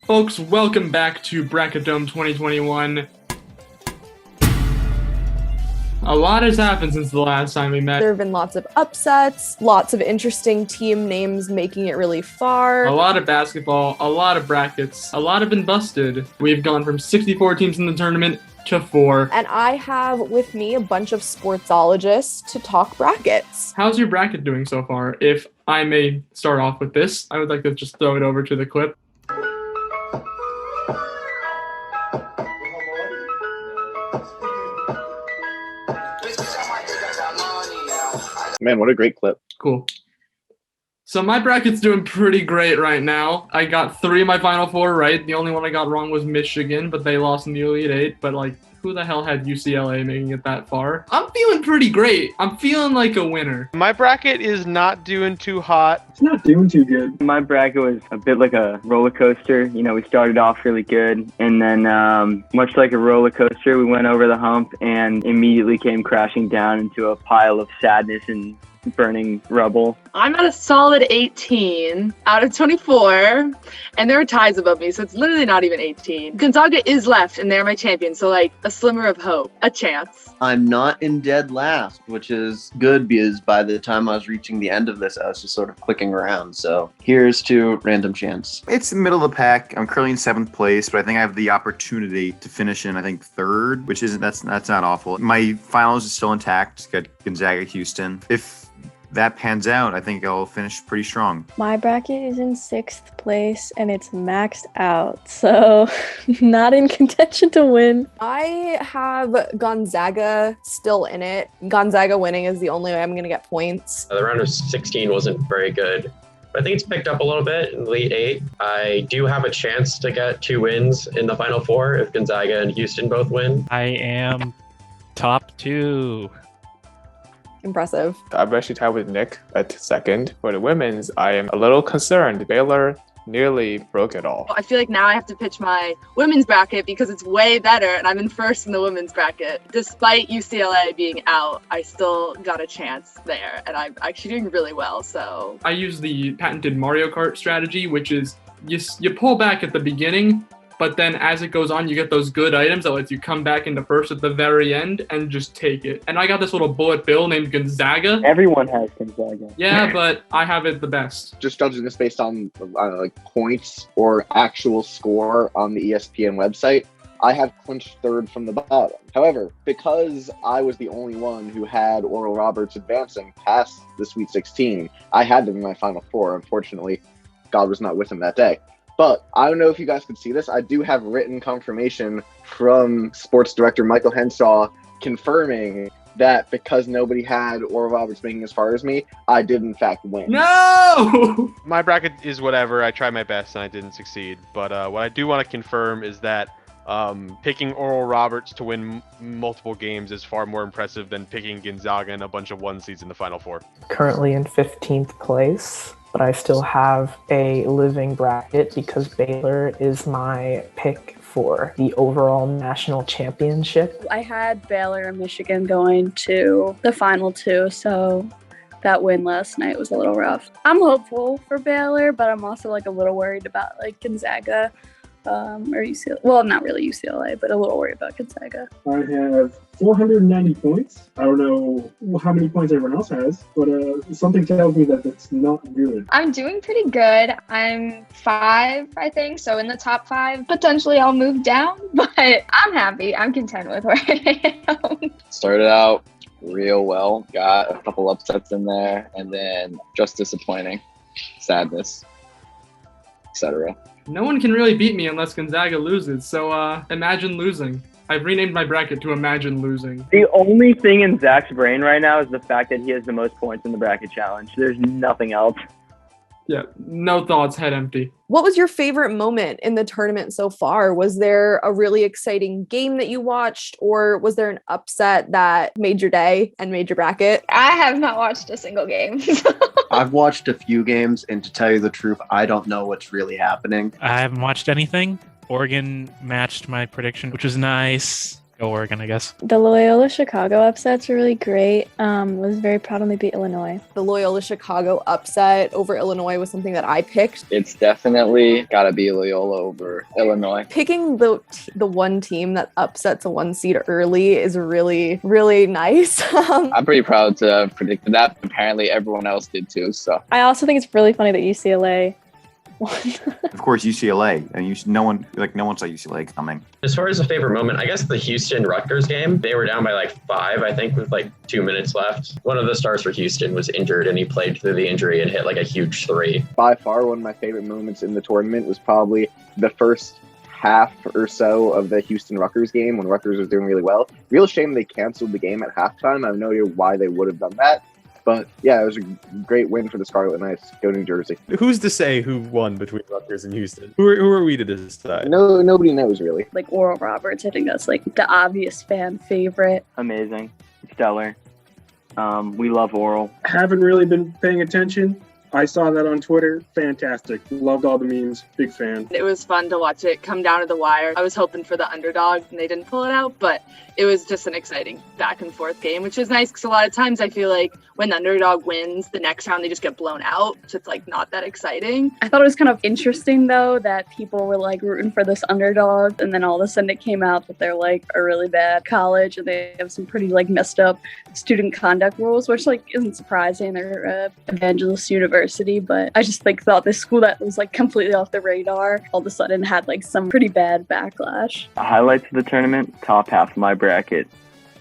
Folks, welcome back to Bracketdome 2021. A lot has happened since the last time we met. There have been lots of upsets, lots of interesting team names making it really far. A lot of basketball, a lot of brackets, a lot have been busted. We've gone from 64 teams in the tournament to 4. And I have with me a bunch of sportsologists to talk brackets. How's your bracket doing so far? If I may start off with this, I would like to just throw it over to the clip. Man, what a great clip. Cool. So my bracket's doing pretty great right now. I got 3 of my final 4 right. The only one I got wrong was Michigan, but they lost in the Elite 8. But, who the hell had UCLA making it that far? I'm feeling pretty great. I'm feeling like a winner. My bracket is not doing too hot. It's not doing too good. My bracket was a bit like a roller coaster. You know, we started off really good, and then much like a roller coaster, we went over the hump and immediately came crashing down into a pile of sadness and burning rubble. I'm at a solid 18 out of 24, and there are ties above me, so it's literally not even 18. Gonzaga is left, and they're my champion, so a slimmer of hope, a chance. I'm not in dead last, which is good because by the time I was reaching the end of this, I was just sort of clicking around. So here's to random chance. It's the middle of the pack. I'm currently in 7th place, but I think I have the opportunity to finish in, 3rd, which isn't, that's not awful. My finals is still intact. Got Gonzaga, Houston. If that pans out, I think I'll finish pretty strong. My bracket is in 6th place and it's maxed out, so not in contention to win. I have Gonzaga still in it. Gonzaga winning is the only way I'm going to get points. The round of 16 wasn't very good, but I think it's picked up a little bit in the Elite 8. I do have a chance to get 2 wins in the Final 4 if Gonzaga and Houston both win. I am top 2. Impressive. I'm actually tied with Nick at 2nd. For the women's, I am a little concerned. Baylor nearly broke it all. I feel like now I have to pitch my women's bracket because it's way better, and I'm in 1st in the women's bracket. Despite UCLA being out, I still got a chance there, and I'm actually doing really well, so. I use the patented Mario Kart strategy, which is you pull back at the beginning, but then as it goes on, you get those good items that lets you come back into 1st at the very end and just take it. And I got this little bullet bill named Gonzaga. Everyone has Gonzaga. Yeah, but I have it the best. Just judging this based on points or actual score on the ESPN website, I have clinched 3rd from the bottom. However, because I was the only one who had Oral Roberts advancing past the Sweet 16, I had them in my Final 4. Unfortunately, God was not with him that day. But I don't know if you guys could see this. I do have written confirmation from sports director Michael Henshaw confirming that because nobody had Oral Roberts making as far as me, I did in fact win. No! My bracket is whatever. I tried my best and I didn't succeed. But what I do want to confirm is that picking Oral Roberts to win multiple games is far more impressive than picking Gonzaga and a bunch of 1 seeds in the Final 4. Currently in 15th place, but I still have a living bracket because Baylor is my pick for the overall national championship. I had Baylor and Michigan going to the final 2, so that win last night was a little rough. I'm hopeful for Baylor, but I'm also a little worried about Gonzaga. Or UCLA, well, not really UCLA, but a little worried about Gonzaga. I have 490 points. I don't know how many points everyone else has, but something tells me that that's not good. I'm doing pretty good. I'm 5, I think, so in the top 5. Potentially I'll move down, but I'm happy. I'm content with where I am. Started out real well, got a couple upsets in there, and then just disappointing, sadness, etc. No one can really beat me unless Gonzaga loses, so imagine losing. I've renamed my bracket to Imagine Losing. The only thing in Zach's brain right now is the fact that he has the most points in the bracket challenge. There's nothing else. Yeah, no thoughts, head empty. What was your favorite moment in the tournament so far? Was there a really exciting game that you watched, or was there an upset that made your day and made your bracket? I have not watched a single game. I've watched a few games, and to tell you the truth, I don't know what's really happening. I haven't watched anything. Oregon matched my prediction, which was nice. Go Oregon, I guess. The Loyola Chicago upsets were really great. Was very proud when they beat Illinois. The Loyola Chicago upset over Illinois was something that I picked. It's definitely got to be Loyola over Illinois. Picking the one team that upsets a 1 seed early is really, really nice. I'm pretty proud to have predicted that. Apparently everyone else did too. So I also think it's really funny that UCLA won. Of course, UCLA, and no one saw UCLA coming. As far as a favorite moment, I guess the Houston-Rutgers game, they were down by like 5, I think, with like 2 minutes left. One of the stars for Houston was injured, and he played through the injury and hit like a huge 3. By far, one of my favorite moments in the tournament was probably the first half or so of the Houston-Rutgers game when Rutgers was doing really well. Real shame they canceled the game at halftime. I have no idea why they would have done that. But yeah, it was a great win for the Scarlet Knights. Go New Jersey. Who's to say who won between Rutgers and Houston? Who are we to decide? No, nobody knows really. Like Oral Roberts, I think that's like the obvious fan favorite. Amazing. Stellar. We love Oral. Haven't really been paying attention. I saw that on Twitter. Fantastic. Loved all the memes. Big fan. It was fun to watch it come down to the wire. I was hoping for the underdog and they didn't pull it out, but it was just an exciting back and forth game, which is nice because a lot of times I feel like when the underdog wins, the next round they just get blown out. So it's like not that exciting. I thought it was kind of interesting though that people were like rooting for this underdog, and then all of a sudden it came out that they're like a really bad college and they have some pretty like messed up student conduct rules, which like isn't surprising. They're Evangelist University, but I just like thought this school that was like completely off the radar all of a sudden had like some pretty bad backlash. Highlights of the tournament, top half of my bracket.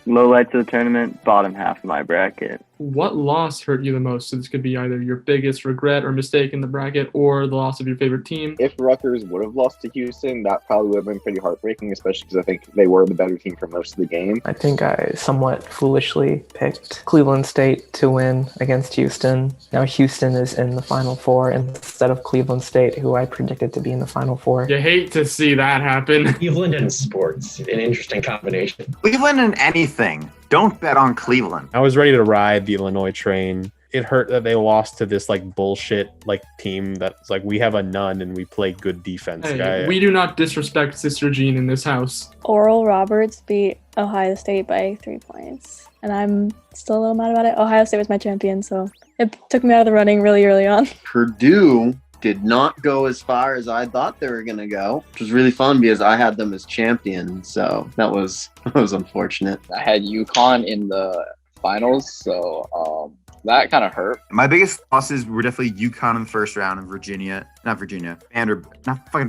Lowlights of the tournament, bottom half of my bracket. What loss hurt you the most? So this could be either your biggest regret or mistake in the bracket or the loss of your favorite team. If Rutgers would have lost to Houston, that probably would have been pretty heartbreaking, especially because I think they were the better team for most of the game. I think I somewhat foolishly picked Cleveland State to win against Houston. Now Houston is in the Final Four instead of Cleveland State, who I predicted to be in the Final Four. You hate to see that happen. Cleveland and sports, an interesting combination. Cleveland and anything. Don't bet on Cleveland. I was ready to ride the Illinois train. It hurt that they lost to this like bullshit like team that's like we have a nun and we play good defense. Hey, we do not disrespect Sister Jean in this house. Oral Roberts beat Ohio State by 3 points, and I'm still a little mad about it. Ohio State was my champion, so it took me out of the running really early on. Purdue did not go as far as I thought they were going to go, which was really fun because I had them as champion. So that was unfortunate. I had UConn in the finals, so that kind of hurt. My biggest losses were definitely UConn in the first round and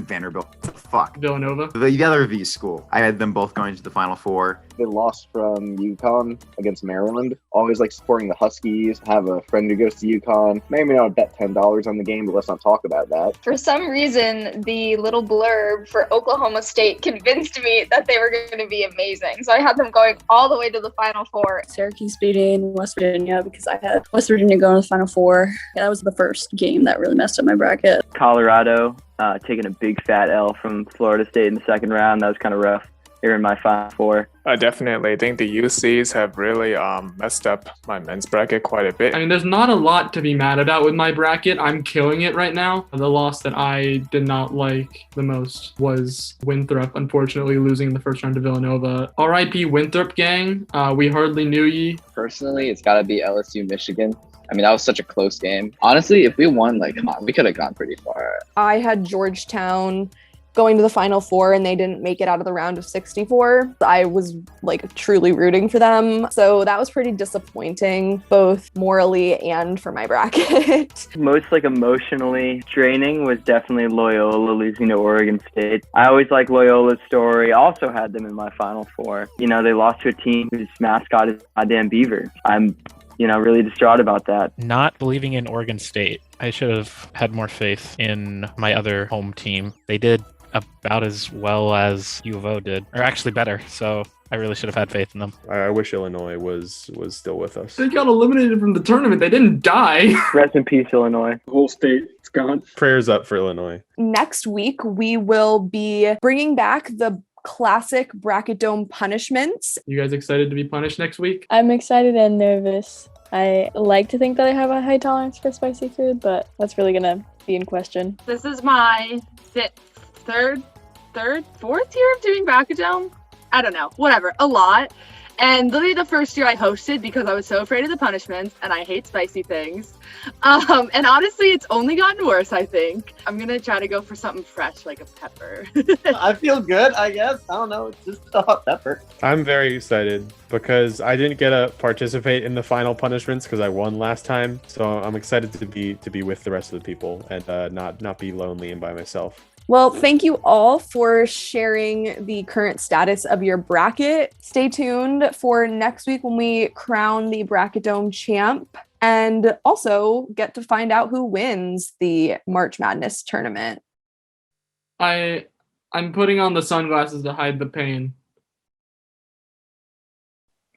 Vanderbilt. What the fuck? Villanova. The other V school. I had them both going to the Final Four. They lost from UConn against Maryland. Always like supporting the Huskies. Have a friend who goes to UConn. Maybe not bet $10 on the game, but let's not talk about that. For some reason, the little blurb for Oklahoma State convinced me that they were going to be amazing. So I had them going all the way to the Final Four. Syracuse beating West Virginia because I had West Virginia going to the Final Four. Yeah, that was the first game that really messed up my bracket. Colorado taking a big fat L from Florida State in the second round. That was kind of rough. They were in my Final Four. Definitely. I think the UCs have really messed up my men's bracket quite a bit. I mean, there's not a lot to be mad about with my bracket. I'm killing it right now. The loss that I did not like the most was Winthrop, unfortunately losing in the first round to Villanova. R.I.P. Winthrop gang. We hardly knew ye. Personally, it's got to be LSU Michigan. I mean, that was such a close game. Honestly, if we won, like, come on, we could have gone pretty far. I had Georgetown going to the Final Four and they didn't make it out of the round of 64. I was like truly rooting for them. So that was pretty disappointing, both morally and for my bracket. Most like emotionally draining was definitely Loyola losing to Oregon State. I always like Loyola's story. Also had them in my Final Four. You know, they lost to a team whose mascot is goddamn beaver. I'm really distraught about that. Not believing in Oregon State. I should have had more faith in my other home team. They did about as well as U of O did, or actually better. So I really should have had faith in them. I wish Illinois was still with us. They got eliminated from the tournament. They didn't die. Rest in peace, Illinois. The whole state, it's gone. Prayers up for Illinois. Next week, we will be bringing back the classic Bracketdome punishments. You guys excited to be punished next week? I'm excited and nervous. I like to think that I have a high tolerance for spicy food, but that's really gonna be in question. This is my fourth year of doing Bracketdome. I don't know, whatever, a lot. And literally the first year I hosted because I was so afraid of the punishments and I hate spicy things. And honestly, it's only gotten worse, I think. I'm going to try to go for something fresh like a pepper. I feel good, I guess. I don't know. It's just a hot pepper. I'm very excited because I didn't get to participate in the final punishments because I won last time. So I'm excited to be with the rest of the people and not be lonely and by myself. Well, thank you all for sharing the current status of your bracket. Stay tuned for next week when we crown the Bracketdome champ and also get to find out who wins the March Madness tournament. I'm putting on the sunglasses to hide the pain.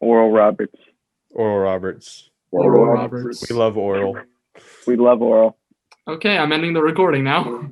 Oral Roberts. Oral Roberts. Oral Roberts. We love oral. We love oral. Okay, I'm ending the recording now.